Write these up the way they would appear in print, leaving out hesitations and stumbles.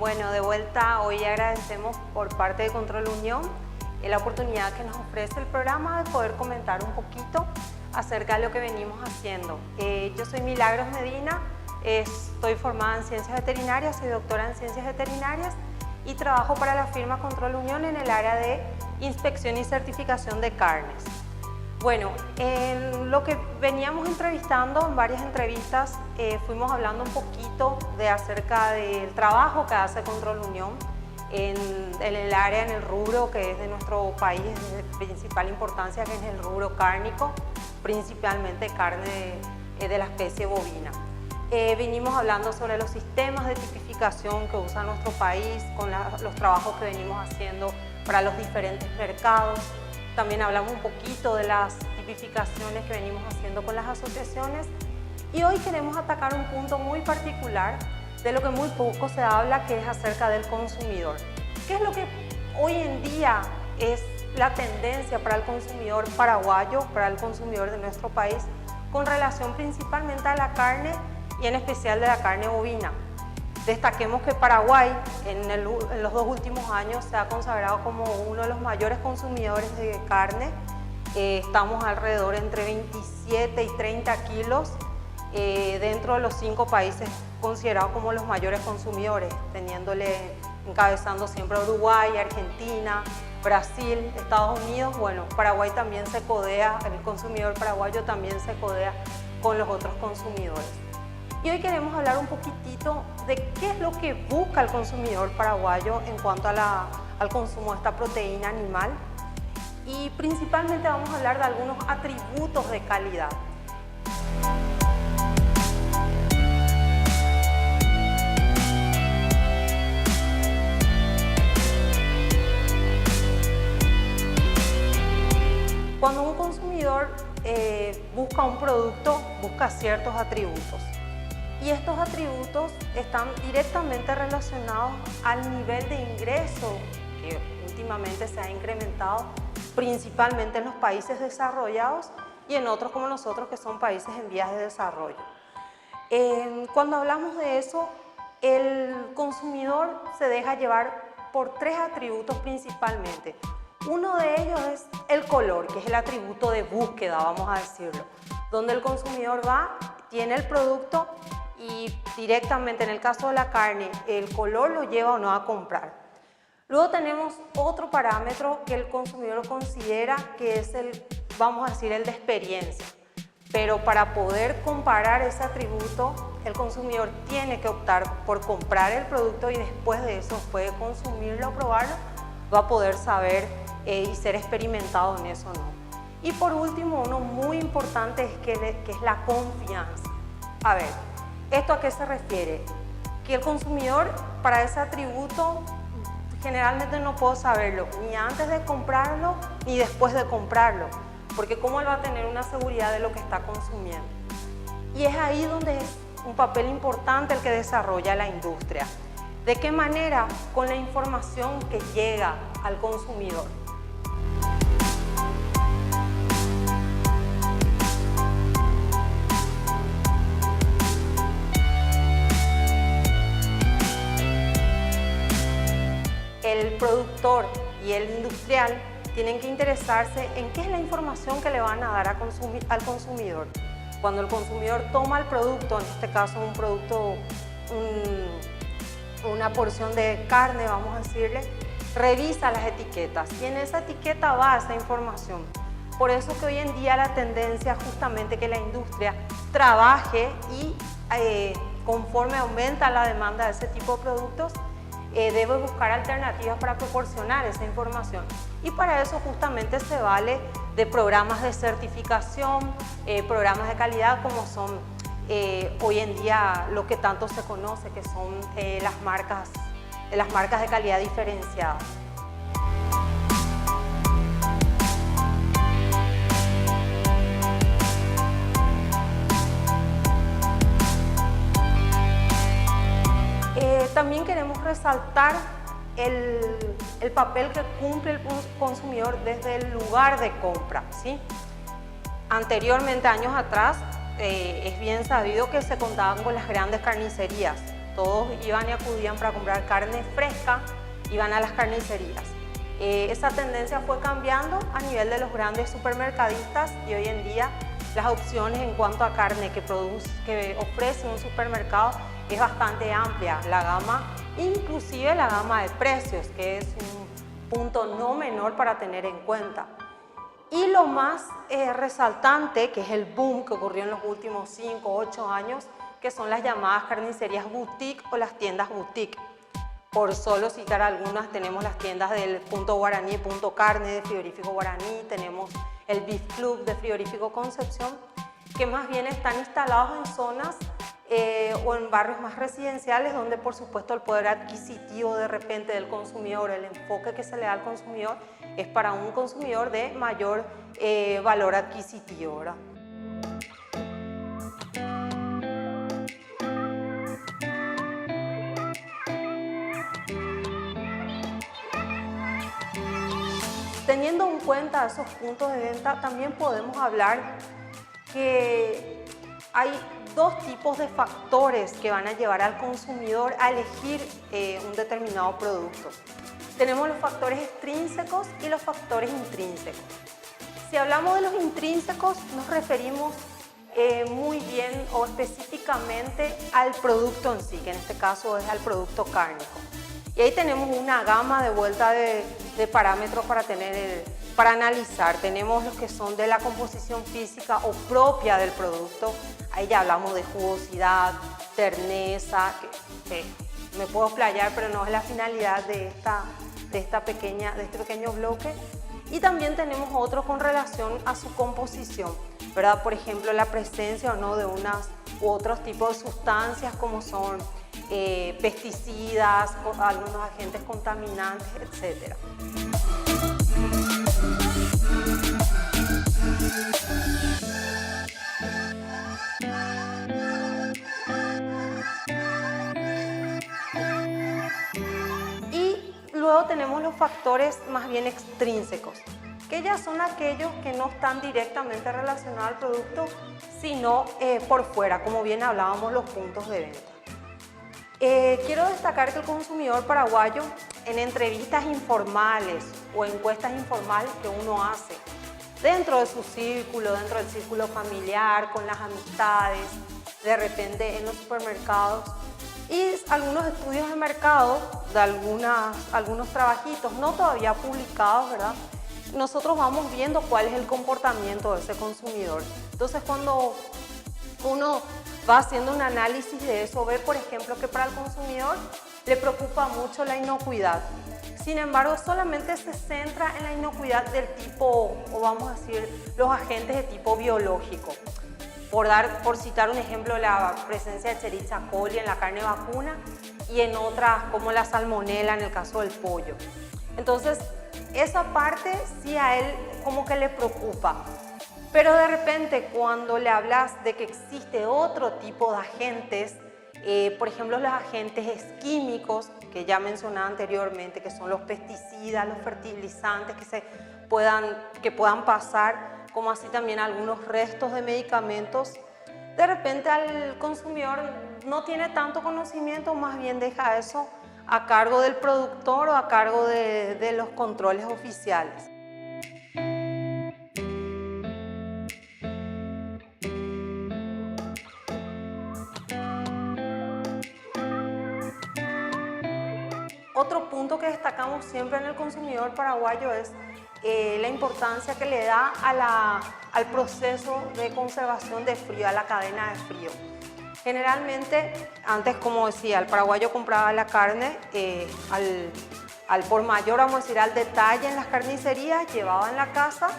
Bueno, de vuelta, hoy agradecemos por parte de Control Unión la oportunidad que nos ofrece el programa de poder comentar un poquito acerca de lo que venimos haciendo. Yo soy Milagros Medina, estoy formada en Ciencias Veterinarias, soy doctora en Ciencias Veterinarias y trabajo para la firma Control Unión en el área de inspección y certificación de carnes. Bueno, en lo que veníamos entrevistando, en varias entrevistas, fuimos hablando un poquito acerca del trabajo que hace Control Unión en el área, en el rubro que es de nuestro país, de principal importancia, que es el rubro cárnico, principalmente carne de la especie bovina. Vinimos hablando sobre los sistemas de tipificación que usa nuestro país, con los trabajos que venimos haciendo para los diferentes mercados. También hablamos un poquito de las tipificaciones que venimos haciendo con las asociaciones y hoy queremos atacar un punto muy particular de lo que muy poco se habla, que es acerca del consumidor. ¿Qué es lo que hoy en día es la tendencia para el consumidor paraguayo, para el consumidor de nuestro país, con relación principalmente a la carne y en especial de la carne bovina? Destaquemos que Paraguay en los 2 últimos años se ha consagrado como uno de los mayores consumidores de carne. Estamos alrededor entre 27 y 30 kilos dentro de los 5 países considerados como los mayores consumidores, encabezando siempre Uruguay, Argentina, Brasil, Estados Unidos. Bueno, Paraguay también se codea, el consumidor paraguayo también se codea con los otros consumidores. Y hoy queremos hablar un poquitito de qué es lo que busca el consumidor paraguayo en cuanto al consumo de esta proteína animal. Y principalmente vamos a hablar de algunos atributos de calidad. Cuando un consumidor busca un producto, busca ciertos atributos. Y estos atributos están directamente relacionados al nivel de ingreso que últimamente se ha incrementado, principalmente en los países desarrollados y en otros como nosotros, que son países en vías de desarrollo. Cuando hablamos de eso, el consumidor se deja llevar por 3 atributos principalmente. Uno de ellos es el color, que es el atributo de búsqueda, vamos a decirlo, donde el consumidor va, tiene el producto y directamente, en el caso de la carne, el color lo lleva o no a comprar. Luego tenemos otro parámetro que el consumidor considera que es vamos a decir, el de experiencia. Pero para poder comparar ese atributo, el consumidor tiene que optar por comprar el producto y después de eso puede consumirlo, probarlo, va a poder saber y ser experimentado en eso o no. Y por último, uno muy importante es que es la confianza. A ver, ¿esto a qué se refiere? Que el consumidor, para ese atributo, generalmente no puedo saberlo ni antes de comprarlo ni después de comprarlo, porque ¿cómo él va a tener una seguridad de lo que está consumiendo? Y es ahí donde es un papel importante el que desarrolla la industria. ¿De qué manera? Con la información que llega al consumidor. El productor y el industrial tienen que interesarse en qué es la información que le van a dar al consumidor. Cuando el consumidor toma el producto, en este caso un producto, una porción de carne, vamos a decirle, revisa las etiquetas y en esa etiqueta va esa información. Por eso que hoy en día la tendencia es justamente que la industria trabaje y conforme aumenta la demanda de ese tipo de productos, debe buscar alternativas para proporcionar esa información. Y para eso justamente se vale de programas de certificación, programas de calidad como son hoy en día lo que tanto se conoce, que son las marcas de calidad diferenciada. También queremos resaltar el papel que cumple el consumidor desde el lugar de compra, ¿sí? Anteriormente, años atrás, es bien sabido que se contaban con las grandes carnicerías, Todos iban y acudían para comprar carne fresca, iban a las carnicerías. Esa tendencia fue cambiando a nivel de los grandes supermercadistas y hoy en día las opciones en cuanto a carne que ofrece un supermercado es bastante amplia. La gama, inclusive la gama de precios, que es un punto no menor para tener en cuenta. Y lo más resaltante, que es el boom que ocurrió en los últimos 5 o 8 años, que son las llamadas carnicerías boutique o las tiendas boutique. Por solo citar algunas, tenemos las tiendas del Punto Guaraní, Punto Carne de Frigorífico Guaraní, tenemos el Beef Club de Frigorífico Concepción, que más bien están instalados en zonas o en barrios más residenciales, donde por supuesto el poder adquisitivo de repente del consumidor, el enfoque que se le da al consumidor es para un consumidor de mayor valor adquisitivo, ¿verdad? Teniendo en cuenta esos puntos de venta, también podemos hablar que hay dos tipos de factores que van a llevar al consumidor a elegir un determinado producto. Tenemos los factores extrínsecos y los factores intrínsecos. Si hablamos de los intrínsecos, nos referimos muy bien o específicamente al producto en sí, que en este caso es al producto cárnico. Y ahí tenemos una gama de vuelta de parámetros para analizar. Tenemos los que son de la composición física o propia del producto. Ahí ya hablamos de jugosidad, terneza, que me puedo explayar, pero no es la finalidad de este pequeño bloque. Y también tenemos otros con relación a su composición, ¿verdad? Por ejemplo, la presencia o no de unas u otros tipos de sustancias como son pesticidas, algunos agentes contaminantes, etc. Y luego tenemos los factores más bien extrínsecos, que ya son aquellos que no están directamente relacionados al producto, sino por fuera, como bien hablábamos, los puntos de venta. Quiero destacar que el consumidor paraguayo, en entrevistas informales o encuestas informales que uno hace dentro de su círculo, dentro del círculo familiar, con las amistades, de repente en los supermercados y algunos estudios de mercado de algunos trabajitos no todavía publicados, ¿verdad? Nosotros vamos viendo cuál es el comportamiento de ese consumidor. Entonces, cuando uno va haciendo un análisis de eso, ve, por ejemplo, que para el consumidor le preocupa mucho la inocuidad. Sin embargo, solamente se centra en la inocuidad del tipo, o vamos a decir, los agentes de tipo biológico. Por citar un ejemplo, la presencia de Escherichia coli en la carne vacuna y en otras como la salmonela en el caso del pollo. Entonces, esa parte sí a él como que le preocupa. Pero de repente cuando le hablas de que existe otro tipo de agentes, por ejemplo los agentes químicos que ya mencionaba anteriormente, que son los pesticidas, los fertilizantes que puedan pasar, como así también algunos restos de medicamentos, de repente al consumidor no tiene tanto conocimiento, más bien deja eso a cargo del productor o a cargo de los controles oficiales. Otro punto que destacamos siempre en el consumidor paraguayo es la importancia que le da al proceso de conservación de frío, a la cadena de frío. Generalmente, antes, como decía, el paraguayo compraba la carne al por mayor, vamos a decir, al detalle en las carnicerías, llevaba en la casa,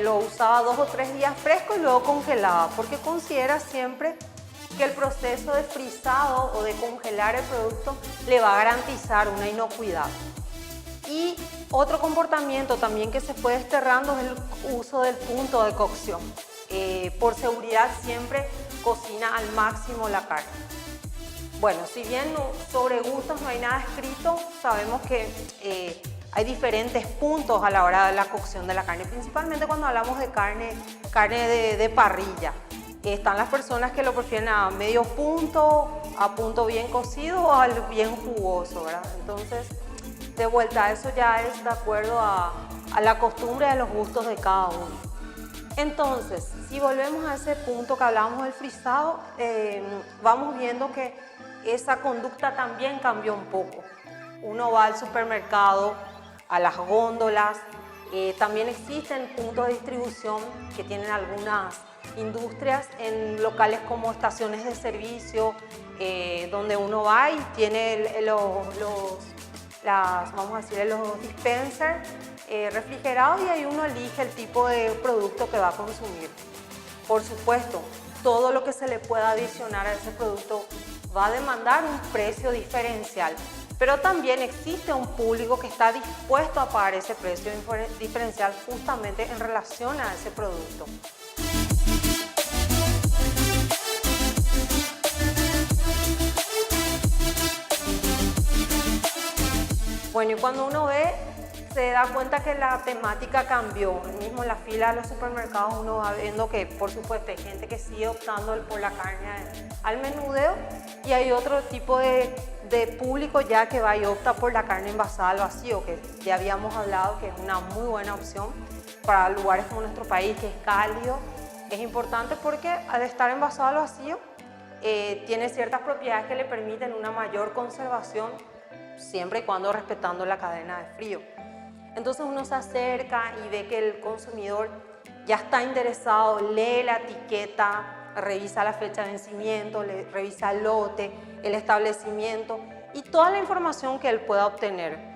lo usaba 2 o 3 días fresco y luego congelaba, porque considera siempre que el proceso de frizado o de congelar el producto le va a garantizar una inocuidad. Y otro comportamiento también que se fue desterrando es el uso del punto de cocción. Por seguridad siempre cocina al máximo la carne. Bueno, si bien sobre gustos no hay nada escrito, sabemos que hay diferentes puntos a la hora de la cocción de la carne, principalmente cuando hablamos de carne de parrilla. Están las personas que lo prefieren a medio punto, a punto bien cocido o al bien jugoso, ¿verdad? Entonces, de vuelta, eso ya es de acuerdo a la costumbre y a los gustos de cada uno. Entonces, si volvemos a ese punto que hablábamos del frisado, vamos viendo que esa conducta también cambió un poco. Uno va al supermercado, a las góndolas, también existen puntos de distribución que tienen algunas industrias en locales como estaciones de servicio, donde uno va y tiene vamos a decir, los dispensers refrigerados, y ahí uno elige el tipo de producto que va a consumir. Por supuesto, todo lo que se le pueda adicionar a ese producto va a demandar un precio diferencial, pero también existe un público que está dispuesto a pagar ese precio diferencial justamente en relación a ese producto. Bueno, y cuando uno ve, se da cuenta que la temática cambió. Mismo en la fila de los supermercados uno va viendo que, por supuesto, hay gente que sigue optando por la carne al menudeo, y hay otro tipo de público ya que va y opta por la carne envasada al vacío, que ya habíamos hablado que es una muy buena opción para lugares como nuestro país, que es cálido. Es importante porque al estar envasado al vacío, tiene ciertas propiedades que le permiten una mayor conservación, siempre y cuando respetando la cadena de frío. Entonces uno se acerca y ve que el consumidor ya está interesado, lee la etiqueta, revisa la fecha de vencimiento, revisa el lote, el establecimiento y toda la información que él pueda obtener.